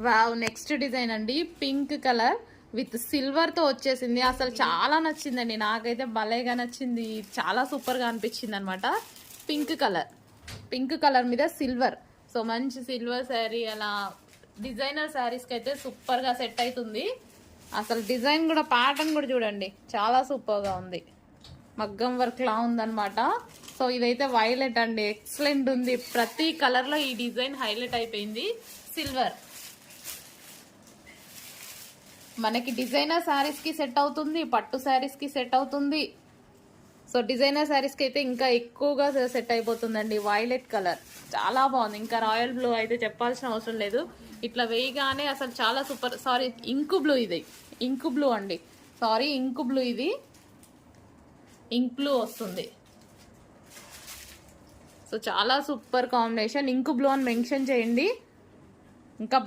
Wow, next design అండి. Pink colour with silver తో వచ్చేసింది. అసలు చాలా నచ్చిందండి, నాకైతే భలేగా నచ్చింది. చాలా సూపర్ గా అనిపించింది అనమాట. పింక్ కలర్ మీద సిల్వర్. సో మంచి సిల్వర్ శారీ, అలా డిజైనర్ శారీస్ కి అయితే సూపర్ గా సెట్ అవుతుంది. అసలు డిజైన్ కూడా, ప్యాటర్న్ కూడా చూడండి, చాలా సూపర్ గా ఉంది. మగ్గం వర్క్ లా ఉందన్నమాట. సో ఇదైతే వైలెట్ అండి, ఎక్సలెంట్ ఉంది. ప్రతి కలర్ లో ఈ డిజైన్ హైలైట్ అయిపోయింది. సిల్వర్ మనకి డిజైనర్ శారీస్ కి సెట్ అవుతుంది, పట్టు శారీస్ కి సెట్ అవుతుంది. సో డిజైనర్ శారీస్ కి అయితే ఇంకా ఎక్కువగా సెట్ అయిపోతుందండి. వైలెట్ కలర్ చాలా బాగుంది. ఇంకా రాయల్ బ్లూ అయితే చెప్పాల్సిన అవసరం లేదు. ఇట్లా వేయగానే అసలు చాలా సూపర్. సారీ, ఇంకు బ్లూ, ఇది ఇంకు బ్లూ అండి. సారీ, ఇంకు బ్లూ, ఇది ఇంక్ బ్లూ వస్తుంది. సో చాలా సూపర్ కాంబినేషన్. ఇంకు బ్లూ అని మెన్షన్ చేయండి. ఇంకా